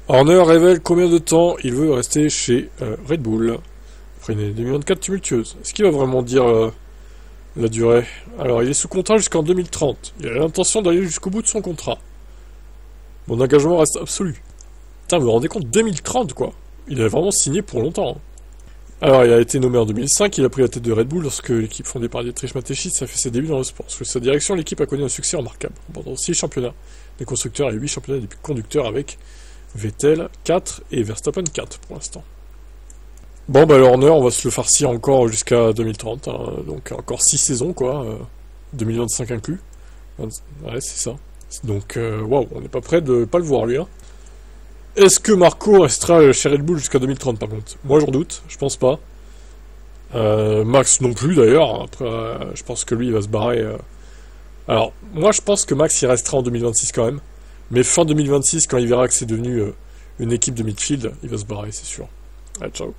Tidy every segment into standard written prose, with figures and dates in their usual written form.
Horner révèle combien de temps il veut rester chez Red Bull. Après une année 2024 tumultueuse. Est-ce qu'il va vraiment dire la durée? Alors, il est sous contrat jusqu'en 2030. Il a l'intention d'aller jusqu'au bout de son contrat. Mon engagement reste absolu. Putain, vous vous rendez compte, 2030 quoi. Il a vraiment signé pour longtemps. Hein. Alors, il a été nommé en 2005, il a pris la tête de Red Bull lorsque l'équipe fondée par Dietrich Mateschitz a fait ses débuts dans le sport. Sous sa direction, l'équipe a connu un succès remarquable, pendant 6 championnats des constructeurs et 8 championnats des conducteurs avec Vettel 4 et Verstappen 4 pour l'instant. Bon, bah, le Horner, on va se le farcir encore jusqu'à 2030, hein, donc encore 6 saisons quoi, 2025 inclus. Ouais, c'est ça. Donc, waouh, on n'est pas prêt de pas le voir lui, hein. Est-ce que Marco restera chez Red Bull jusqu'à 2030 par contre? Moi j'en doute, je pense pas. Max non plus d'ailleurs, après je pense que lui il va se barrer. Alors, moi je pense que Max il restera en 2026 quand même. Mais fin 2026, quand il verra que c'est devenu une équipe de midfield, il va se barrer, c'est sûr. Allez, ciao.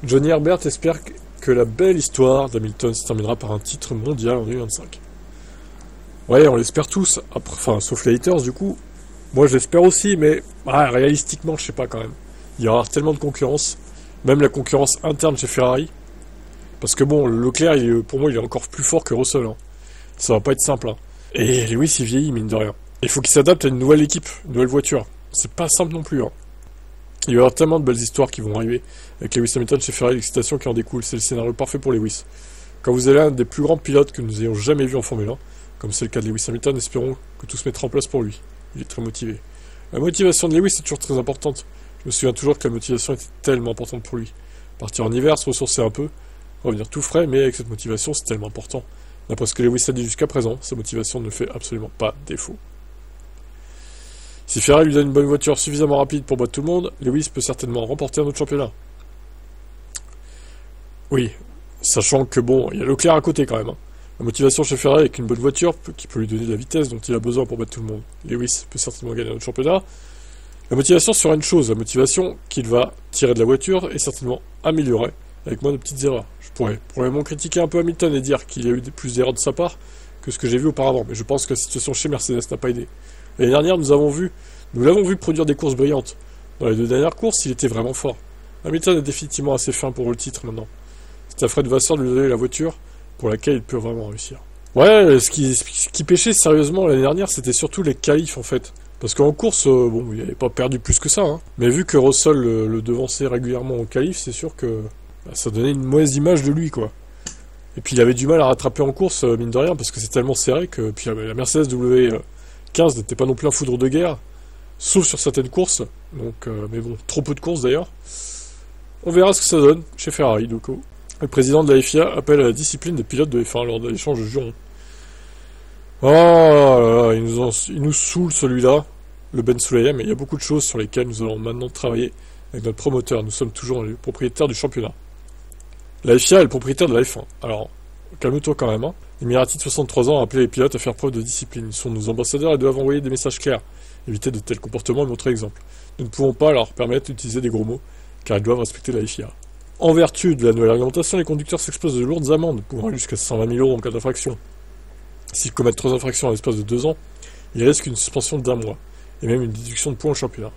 Johnny Herbert espère que la belle histoire d'Hamilton se terminera par un titre mondial en 2025. Ouais, on l'espère tous, après, enfin sauf les haters du coup. Moi je l'espère aussi, mais réalistiquement je sais pas quand même. Il y aura tellement de concurrence, même la concurrence interne chez Ferrari. Parce que bon, Leclerc, pour moi il est encore plus fort que Russell. Hein. Ça va pas être simple. Hein. Et Lewis il vieillit mine de rien. Il faut qu'il s'adapte à une nouvelle équipe, une nouvelle voiture. C'est pas simple non plus. Hein. Il va y avoir tellement de belles histoires qui vont arriver. Avec Lewis Hamilton chez Ferrari, l'excitation qui en découle. C'est le scénario parfait pour Lewis. Quand vous avez un des plus grands pilotes que nous ayons jamais vu en Formule 1, comme c'est le cas de Lewis Hamilton, espérons que tout se mettra en place pour lui. Il est très motivé. La motivation de Lewis est toujours très importante. Je me souviens toujours que la motivation était tellement importante pour lui. Partir en hiver, se ressourcer un peu, revenir tout frais, mais avec cette motivation, c'est tellement important. D'après ce que Lewis a dit jusqu'à présent, sa motivation ne fait absolument pas défaut. Si Ferrari lui donne une bonne voiture suffisamment rapide pour battre tout le monde, Lewis peut certainement remporter un autre championnat. Oui, sachant que bon, il y a Leclerc à côté quand même. Hein. La motivation chez Ferrari avec une bonne voiture qui peut lui donner de la vitesse dont il a besoin pour battre tout le monde. Lewis peut certainement gagner un autre championnat. La motivation sera une chose, la motivation qu'il va tirer de la voiture est certainement améliorée avec moins de petites erreurs. Je pourrais probablement critiquer un peu Hamilton et dire qu'il y a eu plus d'erreurs de sa part que ce que j'ai vu auparavant, mais je pense que la situation chez Mercedes n'a pas aidé. L'année dernière, nous l'avons vu produire des courses brillantes. Dans les 2 dernières courses, il était vraiment fort. Hamilton est définitivement assez fin pour le titre maintenant. C'est à Fred Vasseur de lui donner la voiture pour laquelle il peut vraiment réussir. Ouais, ce qui pêchait sérieusement l'année dernière, c'était surtout les qualifs en fait. Parce qu'en course, bon, il n'avait pas perdu plus que ça. Hein. Mais vu que Russell le devançait régulièrement au qualif, c'est sûr que ça donnait une mauvaise image de lui, quoi. Et puis il avait du mal à rattraper en course, mine de rien, parce que c'est tellement serré que puis la Mercedes W15 n'était pas non plus un foudre de guerre, sauf sur certaines courses. Donc, mais bon, trop peu de courses d'ailleurs. On verra ce que ça donne chez Ferrari, du coup. Le président de la FIA appelle à la discipline des pilotes de F1 lors de l'échange de jurons. Oh là là, il nous saoule celui-là, le Ben Sulayem, et il y a beaucoup de choses sur lesquelles nous allons maintenant travailler avec notre promoteur. Nous sommes toujours les propriétaires du championnat. La FIA est le propriétaire de la F1. Alors, calme-toi quand même. Hein. L'Emirati de 63 ans a appelé les pilotes à faire preuve de discipline. Ils sont nos ambassadeurs et doivent envoyer des messages clairs. Éviter de tels comportements et montrer l'exemple. Nous ne pouvons pas leur permettre d'utiliser des gros mots, car ils doivent respecter la FIA. En vertu de la nouvelle réglementation, les conducteurs s'exposent de lourdes amendes, pouvant aller jusqu'à 120 000 € en cas d'infraction. S'ils commettent 3 infractions à l'espace de 2 ans, ils risquent une suspension d'1 mois, et même une déduction de points au championnat.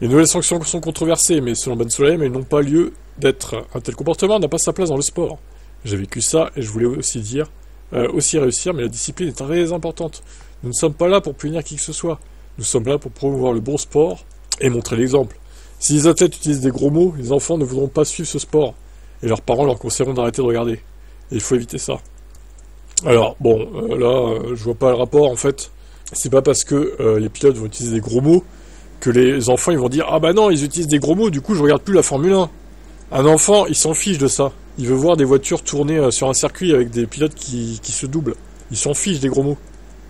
Les nouvelles sanctions sont controversées, mais selon Ben Sulayem, elles n'ont pas lieu d'être. Un tel comportement n'a pas sa place dans le sport. J'ai vécu ça, et je voulais aussi réussir, mais la discipline est très importante. Nous ne sommes pas là pour punir qui que ce soit. Nous sommes là pour promouvoir le bon sport et montrer l'exemple. Si les athlètes utilisent des gros mots, les enfants ne voudront pas suivre ce sport, et leurs parents leur conseilleront d'arrêter de regarder. Et il faut éviter ça. Alors, bon, je vois pas le rapport, en fait. C'est pas parce que les pilotes vont utiliser des gros mots que les enfants ils vont dire « Ah bah non, ils utilisent des gros mots, du coup je regarde plus la Formule 1 ». Un enfant, il s'en fiche de ça. Il veut voir des voitures tourner sur un circuit avec des pilotes qui se doublent. Il s'en fiche des gros mots.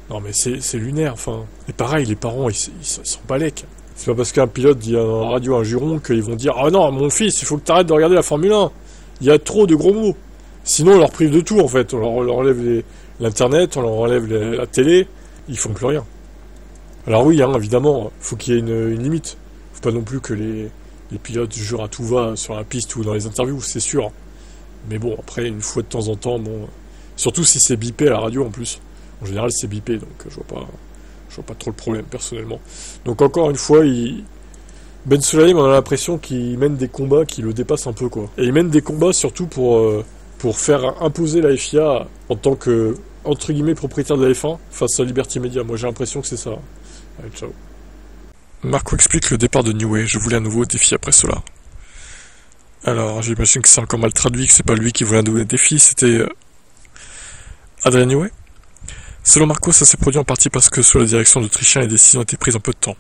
Non mais c'est lunaire, enfin. Et pareil, les parents, ils s'en balèquent. C'est pas parce qu'un pilote dit à la radio un juron qu'ils vont dire « Ah non, mon fils, il faut que tu arrêtes de regarder la Formule 1. Il y a trop de gros mots. » Sinon, on leur prive de tout, en fait. On leur enlève l'internet, on leur enlève la télé. Ils font plus rien. Alors oui, hein, évidemment, faut qu'il y ait une limite. Faut pas non plus que les pilotes jurent à tout va sur la piste ou dans les interviews, c'est sûr. Mais bon, après, une fois de temps en temps, bon... Surtout si c'est bipé à la radio, en plus. En général, c'est bipé, donc je vois vois pas trop le problème, personnellement. Donc encore une fois, Ben Sulayem, on a l'impression qu'il mène des combats qui le dépassent un peu, quoi. Et il mène des combats surtout pour faire imposer la FIA en tant que, entre guillemets, propriétaire de la F1 face à Liberty Media. Moi, j'ai l'impression que c'est ça. Allez, ciao. Marco explique le départ de Newey. Je voulais un nouveau défi après cela. Alors, j'imagine que c'est encore mal traduit, que c'est pas lui qui voulait un nouveau défi, c'était Adrian Newey. Selon Marco, ça s'est produit en partie parce que sous la direction d'Autrichiens, les décisions étaient prises en peu de temps.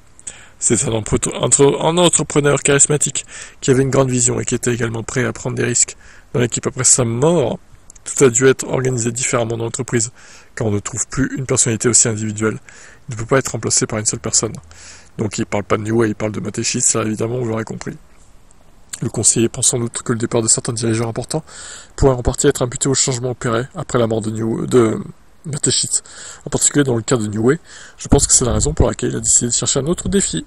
C'est un entrepreneur charismatique qui avait une grande vision et qui était également prêt à prendre des risques. Dans l'équipe après sa mort, tout a dû être organisé différemment dans l'entreprise, car on ne trouve plus une personnalité aussi individuelle. Il ne peut pas être remplacé par une seule personne. Donc il parle pas de Newey, il parle de Mateschitz, ça évidemment vous l'aurez compris. Le conseiller pense sans doute que le départ de certains dirigeants importants pourrait en partie être imputé au changement opéré après la mort de Mateschitz. En particulier dans le cas de Newey, je pense que c'est la raison pour laquelle il a décidé de chercher un autre défi.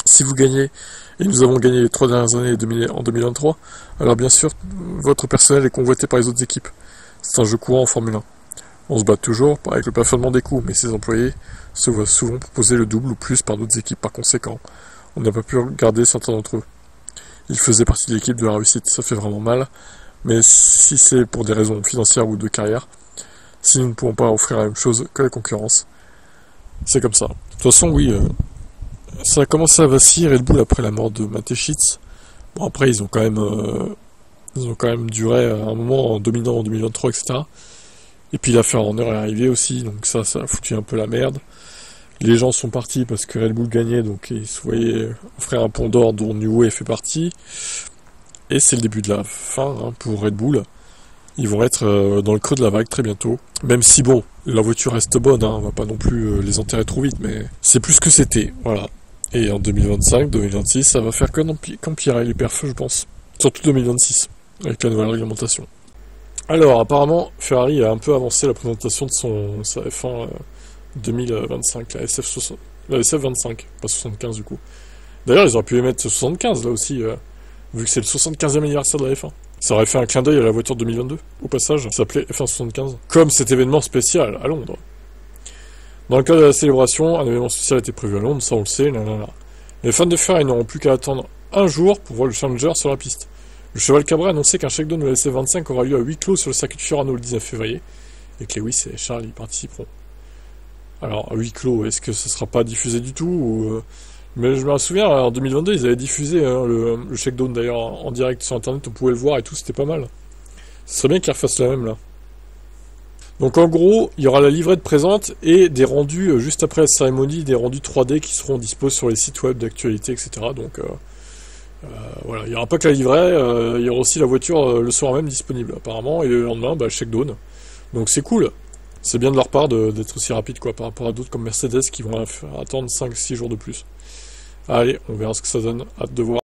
Si vous gagnez, et nous avons gagné les 3 dernières années en 2023, alors bien sûr, votre personnel est convoité par les autres équipes. C'est un jeu courant en Formule 1. On se bat toujours avec le plafonnement des coûts, mais ses employés se voient souvent proposer le double ou plus par d'autres équipes. Par conséquent, on n'a pas pu garder certains d'entre eux. Ils faisaient partie de l'équipe de la réussite, ça fait vraiment mal, mais si c'est pour des raisons financières ou de carrière, si nous ne pouvons pas offrir la même chose que la concurrence, c'est comme ça. De toute façon, oui, ça a commencé à vaciller Red Bull après la mort de Mateschitz. Bon, après, ils ont quand même duré un moment en dominant en 2023, etc. Et puis la Horner est arrivé aussi, donc ça a foutu un peu la merde. Les gens sont partis parce que Red Bull gagnait, donc ils se voyaient offrir un pont d'or dont Newey fait partie. Et c'est le début de la fin pour Red Bull. Ils vont être dans le creux de la vague très bientôt. Même si bon, la voiture reste bonne, on va pas non plus les enterrer trop vite, mais c'est plus que c'était, voilà. Et en 2025, 2026, ça va faire qu'empirer les perfs, je pense. Surtout 2026, avec la nouvelle réglementation. Alors, apparemment, Ferrari a un peu avancé la présentation de sa F1 2025, la SF25, pas 75 du coup. D'ailleurs, ils auraient pu émettre 75 là aussi, vu que c'est le 75e anniversaire de la F1. Ça aurait fait un clin d'œil à la voiture 2022, au passage, ça s'appelait F1 75. Comme cet événement spécial à Londres. Dans le cadre de la célébration, un événement spécial a été prévu à Londres, ça on le sait, Les fans de Ferrari n'auront plus qu'à attendre un jour pour voir le Challenger sur la piste. Le Cheval Cabré a annoncé qu'un shakedown de la SF25 aura lieu à huis clos sur le circuit de Fiorano le 19 février, et que Lewis et Charles y participeront. Alors, à huis clos, est-ce que ce sera pas diffusé du tout Mais je me souviens, en 2022, ils avaient diffusé le shakedown d'ailleurs en direct sur internet, on pouvait le voir et tout, c'était pas mal. Ce serait bien qu'ils refassent la même là. Donc en gros, il y aura la livrette présente et des rendus, juste après la cérémonie, des rendus 3D qui seront disposés sur les sites web d'actualité, etc. Donc voilà, il n'y aura pas que la livrée, il y aura aussi la voiture le soir même disponible apparemment, et le lendemain, shakedown. Donc c'est cool. C'est bien de leur part d'être aussi rapide quoi, par rapport à d'autres comme Mercedes qui vont attendre 5-6 jours de plus. Allez, on verra ce que ça donne, hâte de voir.